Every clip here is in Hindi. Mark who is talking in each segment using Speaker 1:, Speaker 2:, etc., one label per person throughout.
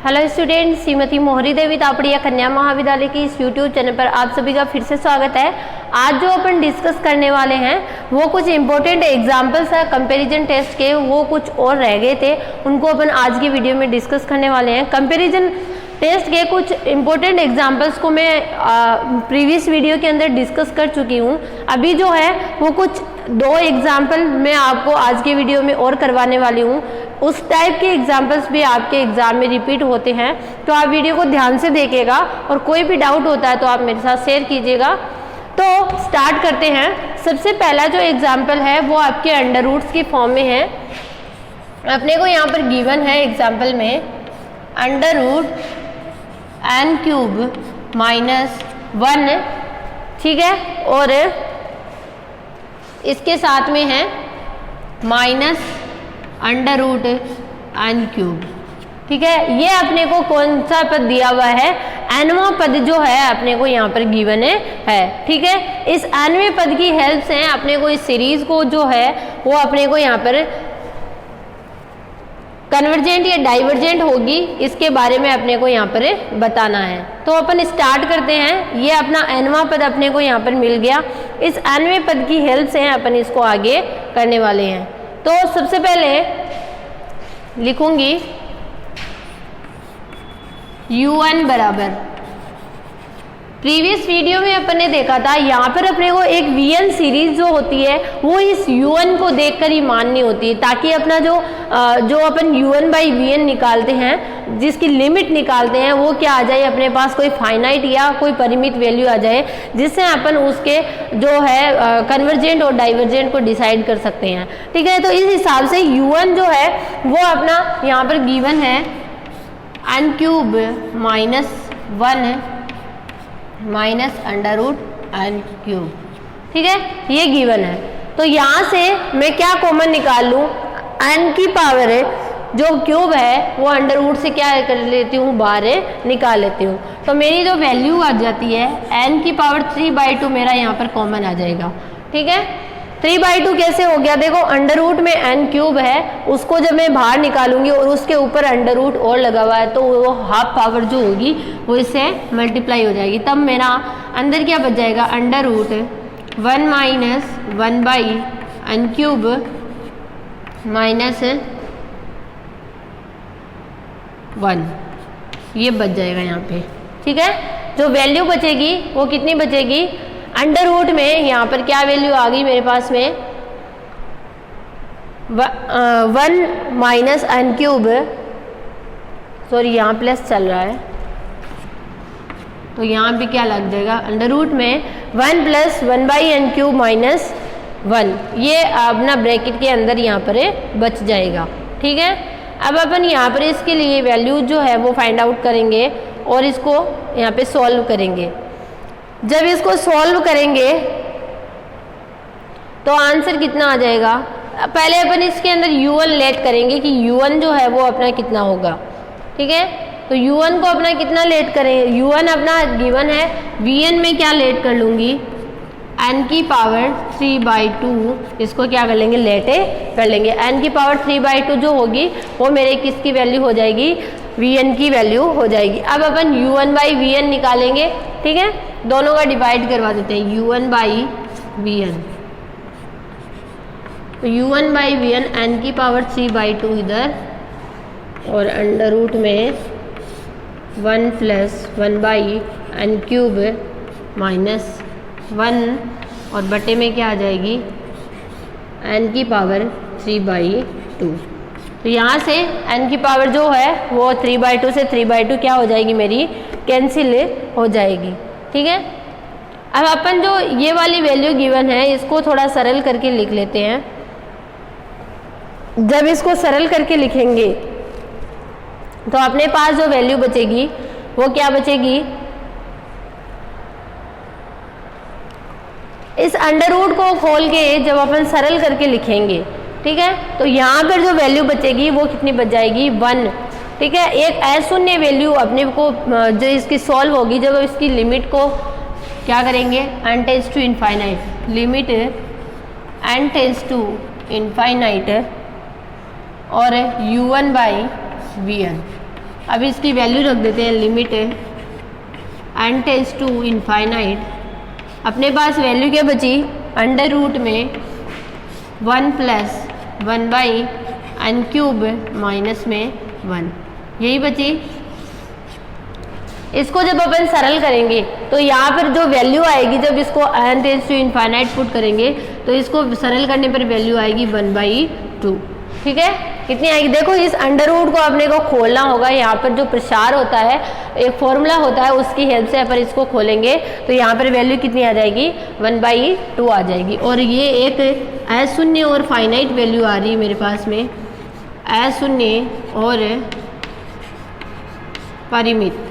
Speaker 1: हेलो स्टूडेंट, श्रीमती मोहरी देवी तापड़िया कन्या महाविद्यालय की इस यूट्यूब चैनल पर आप सभी का फिर से स्वागत है। आज जो अपन डिस्कस करने वाले हैं वो कुछ इंपॉर्टेंट एग्जांपल्स है कंपैरिजन टेस्ट के, वो कुछ और रह गए थे, उनको अपन आज की वीडियो में डिस्कस करने वाले हैं। कंपैरिजन टेस्ट के कुछ इंपॉर्टेंट एग्जांपल्स को मैं प्रीवियस वीडियो के अंदर डिस्कस कर चुकी हूँ। अभी जो है वो कुछ 2 एग्जाम्पल मैं आपको आज के वीडियो में और करवाने वाली हूँ। उस टाइप के एग्जाम्पल्स भी आपके एग्जाम में रिपीट होते हैं, तो आप वीडियो को ध्यान से देखिएगा और कोई भी डाउट होता है तो आप मेरे साथ शेयर कीजिएगा। तो स्टार्ट करते हैं। सबसे पहला जो एग्जाम्पल है वो आपके अंडर रूट्स की फॉर्म में है। अपने को यहाँ पर गिवन है एग्जाम्पल में अंडर रूट n क्यूब -1, ठीक है, और इसके साथ में है minus under root n cube, ठीक है। ये अपने को कौन सा पद दिया हुआ है? nवां पद जो है अपने को यहाँ पर गिवन है, ठीक है। इस nवें पद की हेल्प से अपने को इस सीरीज को जो है वो अपने को यहाँ पर कन्वर्जेंट या डाइवर्जेंट होगी, इसके बारे में अपने को यहाँ पर बताना है। तो अपन स्टार्ट करते हैं। ये अपना nवां पद अपने को यहाँ पर मिल गया। इस nवें पद की हेल्प से अपन इसको आगे करने वाले हैं। तो सबसे पहले लिखूंगी u1 बराबर, प्रीवियस वीडियो में अपन ने देखा था यहाँ पर अपने को एक vn सीरीज जो होती है वो इस u1 को देखकर ही माननी होती है, ताकि अपना जो अपन u1 बाई vn निकालते हैं, जिसकी लिमिट निकालते हैं, वो क्या आ जाए अपने पास, कोई फाइनाइट या कोई परिमित वैल्यू आ जाए, जिससे अपन उसके जो है कन्वर्जेंट और डाइवर्जेंट को डिसाइड कर सकते हैं, ठीक है। तो इस हिसाब से u1 जो है वो अपना यहाँ पर गिवन है n cube -1 minus under root n cube, ठीक है, ये गिवन है। तो यहाँ से मैं क्या कॉमन निकाल लूँ? n की पावर है जो क्यूब है वो अंडर रूट से क्या कर लेती हूँ, बाहर निकाल लेती हूँ। तो मेरी जो वैल्यू आ जाती है n की पावर 3/2 मेरा यहाँ पर कॉमन आ जाएगा, ठीक है। 3/2 कैसे हो गया? देखो अंडर रूट में n क्यूब है, उसको जब मैं बाहर निकालूंगी और उसके ऊपर अंडर रूट और लगा हुआ है तो वो हाफ पावर जो होगी वो इससे मल्टीप्लाई हो जाएगी। तब मेरा अंदर क्या बच जाएगा? अंडर रूट 1 - 1/n क्यूब -1, ये बच जाएगा यहाँ पे, ठीक है। जो वैल्यू बचेगी वो कितनी बचेगी? अंडर रूट में यहाँ पर क्या वैल्यू आ गई मेरे पास में? 1 - n क्यूब, सॉरी यहाँ प्लस चल रहा है तो यहाँ भी क्या लग जाएगा? अंडर रूट में 1 + 1/n क्यूब -1, ये अपना ब्रैकेट के अंदर यहाँ पर बच जाएगा, ठीक है। अब अपन यहाँ पर इसके लिए वैल्यू जो है वो फाइंड आउट करेंगे और इसको यहाँ पे सॉल्व करेंगे। जब इसको सॉल्व करेंगे तो आंसर कितना आ जाएगा? पहले अपन इसके अंदर u1 लेट करेंगे कि u1 जो है वो अपना कितना होगा, ठीक है। तो u1 को अपना कितना लेट करेंगे? u1 अपना गिवन है, vn में क्या लेट कर लूँगी? n की पावर 3/2, इसको क्या कर लेंगे? लेटे कर लेंगे। n की पावर 3/2 जो होगी वो मेरे किसकी वैल्यू हो जाएगी? vn की वैल्यू हो जाएगी। अब अपन u1 बाई vn निकालेंगे, ठीक है। दोनों का डिवाइड करवा देते हैं, u1 बाई vn, तो u1 बाई vn n की पावर 3/2 इधर और अंडर रूट में 1 + 1/n क्यूब -1 और बटे में क्या आ जाएगी? n की पावर 3/2। तो यहाँ से n की पावर जो है वो 3/2 से 3/2 क्या हो जाएगी? मेरी कैंसिल हो जाएगी, ठीक है। अब अपन जो ये वाली वैल्यू गिवन है इसको थोड़ा सरल करके लिख लेते हैं। जब इसको सरल करके लिखेंगे तो अपने पास जो वैल्यू बचेगी वो क्या बचेगी? इस अंडर रूट को खोल के जब अपन सरल करके लिखेंगे, ठीक है, तो यहाँ पर जो वैल्यू बचेगी वो कितनी बच जाएगी? 1, ठीक है। एक अशून्य वैल्यू अपने को जो इसकी सॉल्व होगी, जब इसकी लिमिट को क्या करेंगे? n tends to infinite, limit n tends to infinite और u1 बाई vn, अब इसकी वैल्यू रख देते हैं limit n tends to infinite. अपने पास वैल्यू क्या बची, अंडर रूट में 1 plus 1 by n cube minus में 1, यही बची। इसको जब अपन सरल करेंगे तो यहाँ पर जो वैल्यू आएगी, जब इसको n tends to infinite put करेंगे तो इसको सरल करने पर वैल्यू आएगी 1/2। ठीक है, कितनी आएगी देखो, इस अंडर रूट को अपने को खोलना होगा। यहाँ पर जो प्रसार होता है, एक फॉर्मूला होता है, उसकी हेल्प से अपन इसको खोलेंगे तो यहाँ पर वैल्यू कितनी आ जाएगी, 1/2 आ जाएगी। और ये एक अशून्य और फाइनाइट वैल्यू आ रही है मेरे पास में, अशून्य और परिमित।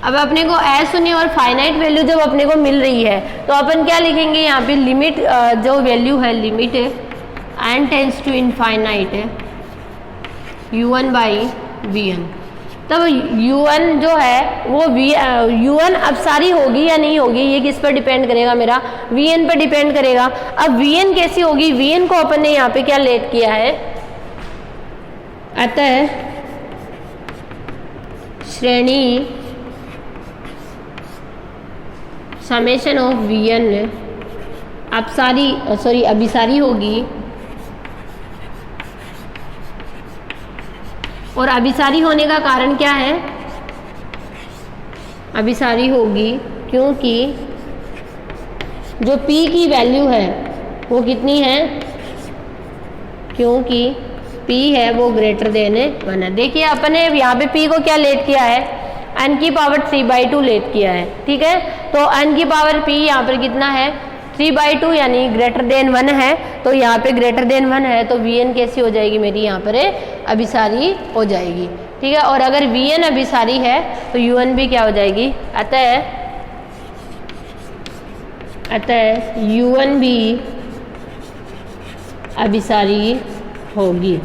Speaker 1: अब अपने को अशून्य और फाइनाइट वैल्यू जब अपने को मिल रही है तो अपन क्या लिखेंगे यहाँ पे, लिमिट जो वैल्यू है, limit n tends to infinite u1/vn। तब u1 जो है वो u1 अपसारी होगी या नहीं होगी, ये किस पर डिपेंड करेगा, मेरा vn पर डिपेंड करेगा। अब vn कैसी होगी, vn को अपन ने यहाँ पे क्या लेट किया है, अतः श्रेणी समेशन ऑफ vn अभिसारी होगी, और अभिसारी होने का कारण क्या है, अभिसारी होगी क्योंकि जो p की वैल्यू है वो कितनी है, क्योंकि p है वो ग्रेटर देन 1 है। देखिए अपन ने यहाँ पे p को क्या लेट किया है, n की पावर 3/2 लेट किया है। ठीक है, तो n की पावर p यहाँ पर कितना है, 3/2 यानी ग्रेटर देन 1 है। तो यहाँ पे ग्रेटर देन 1 है तो vn कैसी हो जाएगी मेरी, यहाँ पर अभिसारी हो जाएगी। ठीक है, और अगर vn अभिसारी है तो un भी क्या हो जाएगी, अतः un भी अभिसारी होगी।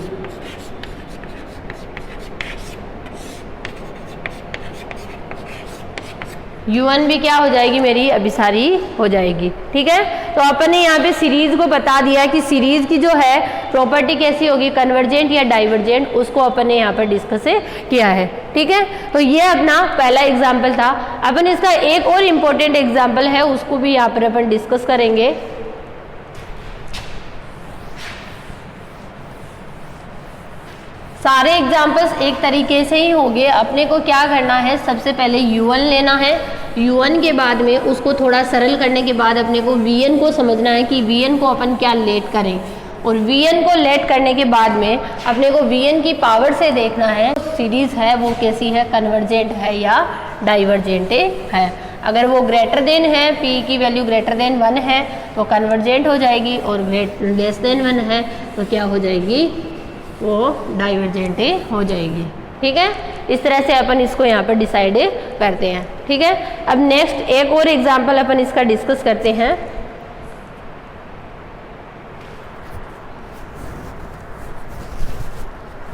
Speaker 1: u1 भी क्या हो जाएगी मेरी, अभिसारी हो जाएगी। ठीक है, तो अपन ने यहाँ पे सीरीज को बता दिया कि सीरीज की जो है प्रॉपर्टी कैसी होगी, कन्वर्जेंट या डाइवर्जेंट, उसको अपन ने यहाँ पर डिस्कस किया है। ठीक है, तो ये अपना पहला एग्जाम्पल था। अपन इसका एक और इम्पोर्टेंट एग्जाम्पल है, उसको भी यहाँ पर अपन डिस्कस करेंगे। सारे एग्जाम्पल्स एक तरीके से ही होंगे। अपने को क्या करना है, सबसे पहले u1 लेना है, u1 के बाद में उसको थोड़ा सरल करने के बाद अपने को vn को समझना है कि vn को अपन क्या लेट करें, और vn को लेट करने के बाद में अपने को vn की पावर से देखना है सीरीज है वो कैसी है, कन्वर्जेंट है या डाइवर्जेंट है। अगर वो ग्रेटर देन है, p की वैल्यू ग्रेटर देन 1 है तो कन्वर्जेंट हो जाएगी, और लेस देन 1 है तो क्या हो जाएगी, वो डाइवर्जेंट हो जाएगी। ठीक है, इस तरह से अपन इसको यहाँ पर डिसाइड करते हैं। ठीक है, अब नेक्स्ट एक और एग्जांपल अपन इसका डिस्कस करते हैं।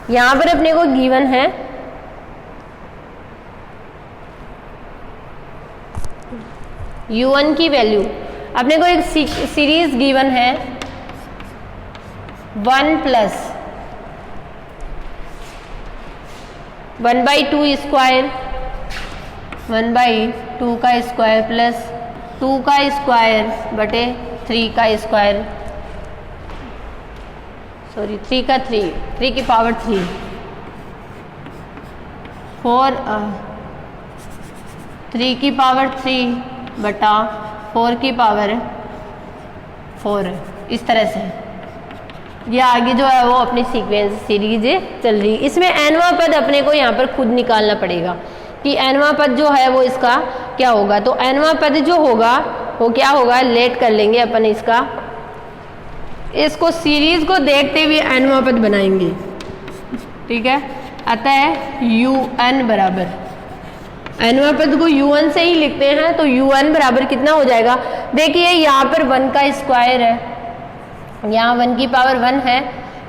Speaker 1: यहाँ पर अपने को गिवन है u1 की वैल्यू, अपने को एक सीरीज गिवन है 1 प्लस 1/2 स्क्वायर, 1/2 का स्क्वायर प्लस 2 का स्क्वायर बटे 3 का स्क्वायर, 3 की पावर 3, 3 की पावर 3 बटा 4 की पावर 4। इस तरह से ये आगे जो है वो अपनी सीक्वेंस सीरीज चल रही है। इसमें nवां पद अपने को यहाँ पर खुद निकालना पड़ेगा कि nवां पद जो है वो इसका क्या होगा। तो nवां पद जो होगा वो क्या होगा, लेट कर लेंगे अपन इसको सीरीज को देखते हुए nवां पद बनाएंगे। ठीक है, अतः un बराबर, nवां पद को u1 से ही लिखते हैं तो un बराबर कितना हो जाएगा। देखिए यहाँ पर 1 का स्क्वायर है, यहाँ 1 की पावर 1 है,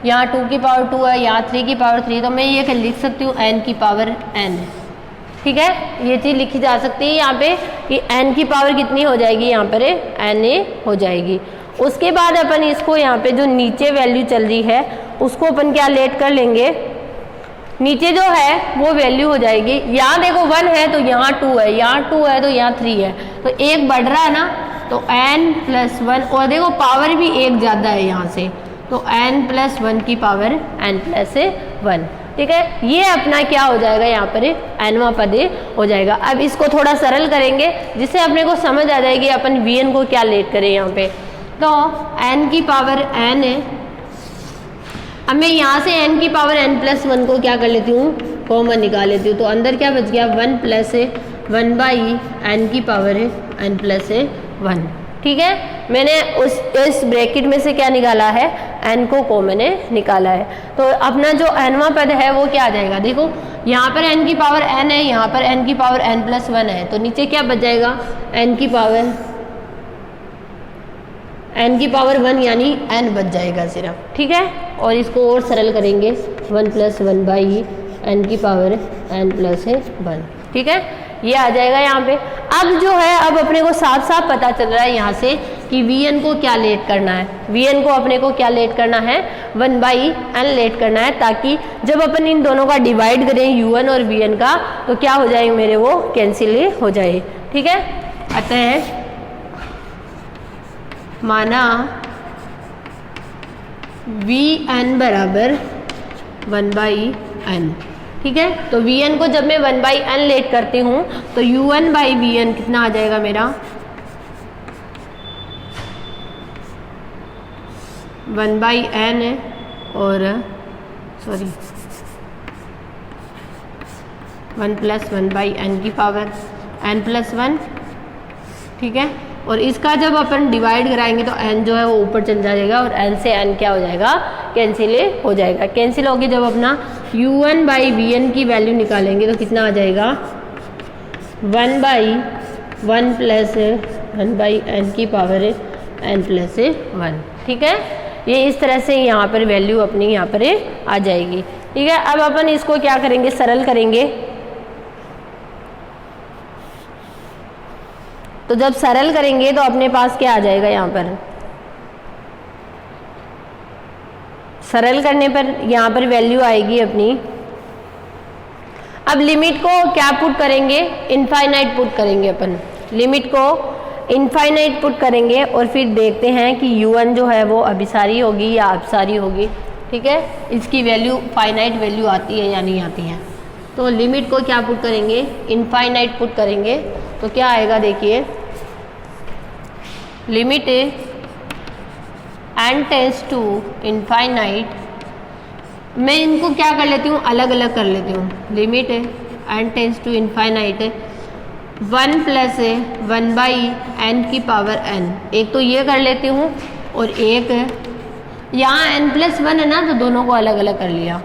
Speaker 1: यहाँ 2 की पावर 2 है, यहाँ 3 की पावर 3, तो मैं ये लिख सकती हूँ n की पावर n। ठीक है, ये चीज़ लिखी जा सकती है यहाँ पे कि n की पावर कितनी हो जाएगी, यहाँ पर n हो जाएगी। उसके बाद अपन इसको यहाँ पे जो नीचे वैल्यू चल रही है उसको अपन क्या लेट कर लेंगे, नीचे जो है वो वैल्यू हो जाएगी, यहाँ देखो 1 है तो यहाँ 2 है, यहाँ 2 है तो यहाँ 3 है, तो एक बढ़ रहा है ना, तो n+1, और देखो पावर भी एक ज़्यादा है यहाँ से, तो n+1 की पावर n+1, ठीक है। ये अपना क्या हो जाएगा, यहाँ पर nवां पद हो जाएगा। अब इसको थोड़ा सरल करेंगे जिससे अपने को समझ आ जाएगी अपन vn को क्या लेट करें यहाँ पे। तो n की पावर n है, अब मैं यहाँ से n की पावर n+1 को क्या कर लेती हूँ, कॉमन निकाल लेती हूँ, तो अंदर क्या बच गया 1+1/n की पावर है n+1, ठीक है। मैंने इस ब्रैकेट में से क्या निकाला है, n को कॉमन निकाला है, तो अपना जो nवां पद है वो क्या आ जाएगा, देखो यहाँ पर n की पावर n है, यहाँ पर n की पावर n+1 है, तो नीचे क्या बच जाएगा, n की पावर 1 यानी n बच जाएगा सिर्फ, ठीक है। और इसको और सरल करेंगे 1+1/n की पावर n+1, ठीक है, ये आ जाएगा यहाँ पे। अब जो है, अब अपने को साफ साफ पता चल रहा है यहाँ से कि vn को क्या लेट करना है, vn को अपने को क्या लेट करना है, 1/n लेट करना है, ताकि जब अपन इन दोनों का डिवाइड करें u1 और vn का, तो क्या हो जाएंगे मेरे, वो कैंसिल हो जाए, ठीक है। अतः माना vn बराबर 1/n, ठीक है। तो vn को जब मैं 1/n लेट करती हूँ तो u1/vn कितना आ जाएगा मेरा, 1/n है, और सॉरी 1+1/n की पावर n+1, ठीक है। और इसका जब अपन डिवाइड कराएंगे तो n जो है वो ऊपर चल जाएगा, और n से n क्या हो जाएगा, कैंसिल हो जाएगा। कैंसिल होके जब अपना u1/vn की वैल्यू निकालेंगे तो कितना आ जाएगा, 1/1+1/n की पावर n+1, ठीक है। ये इस तरह से यहाँ पर वैल्यू अपनी यहाँ पर आ जाएगी, ठीक है। अब अपन इसको क्या करेंगे, सरल करेंगे। तो जब सरल करेंगे तो अपने पास क्या आ जाएगा, यहाँ पर सरल करने पर यहाँ पर वैल्यू आएगी अपनी। अब लिमिट को क्या पुट करेंगे, इनफाइनाइट पुट करेंगे अपन, लिमिट को इनफाइनाइट पुट करेंगे, और फिर देखते हैं कि u1 जो है वो अभिसारी होगी या अपसारी होगी, ठीक है। इसकी वैल्यू फाइनाइट वैल्यू आती है या नहीं आती है। तो लिमिट को क्या पुट करेंगे, इनफाइनाइट पुट करेंगे, तो क्या आएगा, देखिए limit n tends to infinite, मैं इनको क्या कर लेती हूँ, अलग अलग कर लेती हूँ। Limit n tends to infinite 1+1/n की पावर n, एक तो ये कर लेती हूँ, और एक यहाँ n+1 है ना, तो दोनों को अलग अलग कर लिया।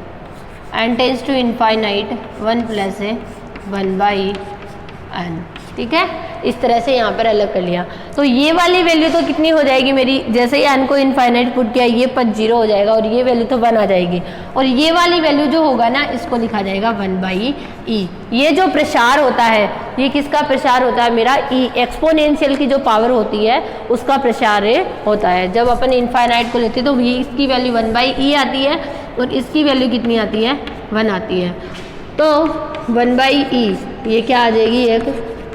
Speaker 1: n tends to infinite 1+1/n, ठीक है। इस तरह से यहाँ पर अलग कर लिया, तो ये वाली वैल्यू तो कितनी हो जाएगी मेरी, जैसे ही n को इनफाइनाइट पुट किया ये पद 0 हो जाएगा, और ये वैल्यू तो 1 आ जाएगी, और ये वाली वैल्यू जो होगा ना, इसको लिखा जाएगा 1/e। ये जो प्रसार होता है, ये किसका प्रसार होता है, मेरा e, एक्सपोनेंशियल की जो पावर होती है उसका प्रसार होता है। जब अपन इनफाइनाइट को लेते हैं तो v की वैल्यू 1/e आती है, और इसकी वैल्यू कितनी आती है, 1 आती है। तो 1/e ये क्या आ जाएगी, एक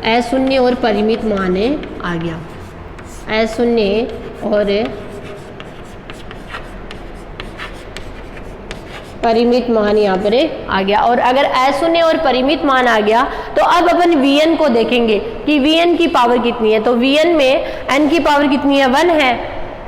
Speaker 1: अशून्य और परिमित मान आ गया, अशून्य और परिमित मान यहाँ पर आ गया। और अगर अशून्य और परिमित मान आ गया तो अब अपन vn को देखेंगे कि vn की पावर कितनी है। तो vn में n की पावर कितनी है, 1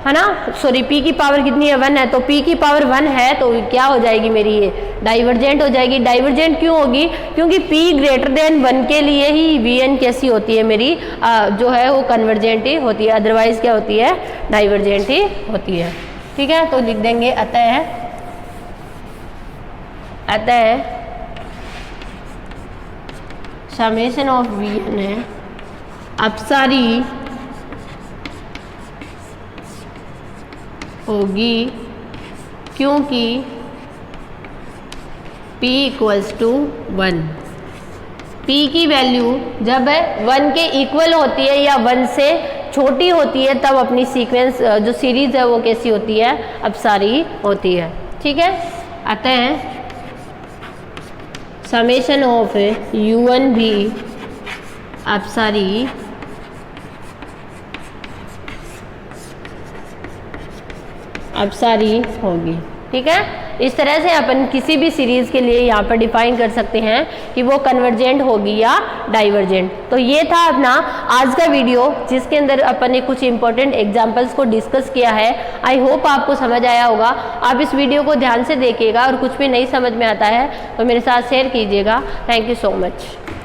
Speaker 1: है ना, सॉरी p की पावर कितनी है, 1 है, तो p की पावर 1 है, तो क्या हो जाएगी मेरी, ये डाइवर्जेंट हो जाएगी। डाइवर्जेंट क्यों होगी, क्योंकि p ग्रेटर देन 1 के लिए ही vn कैसी होती है मेरी, जो है वो कन्वर्जेंट ही होती है, अदरवाइज क्या होती है, डाइवर्जेंट ही होती है, ठीक है। तो लिख देंगे अतः समेशन ऑफ vn है अपसारी होगी, क्योंकि p इक्वल्स टू 1, p की वैल्यू जब 1 के इक्वल होती है या 1 से छोटी होती है, तब अपनी सीक्वेंस जो सीरीज है वो कैसी होती है, अपसारी होती है, ठीक है। अतः समेशन ऑफ U1 भी अपसारी होगी। ठीक है, इस तरह से अपन किसी भी सीरीज के लिए यहाँ पर डिफाइन कर सकते हैं कि वो कन्वर्जेंट होगी या डाइवर्जेंट। तो ये था अपना आज का वीडियो, जिसके अंदर अपन ने कुछ इंपॉर्टेंट एग्जांपल्स को डिस्कस किया है। आई होप आपको समझ आया होगा। आप इस वीडियो को ध्यान से देखिएगा और कुछ भी नहीं समझ में आता है तो मेरे साथ शेयर कीजिएगा। Thank you so much.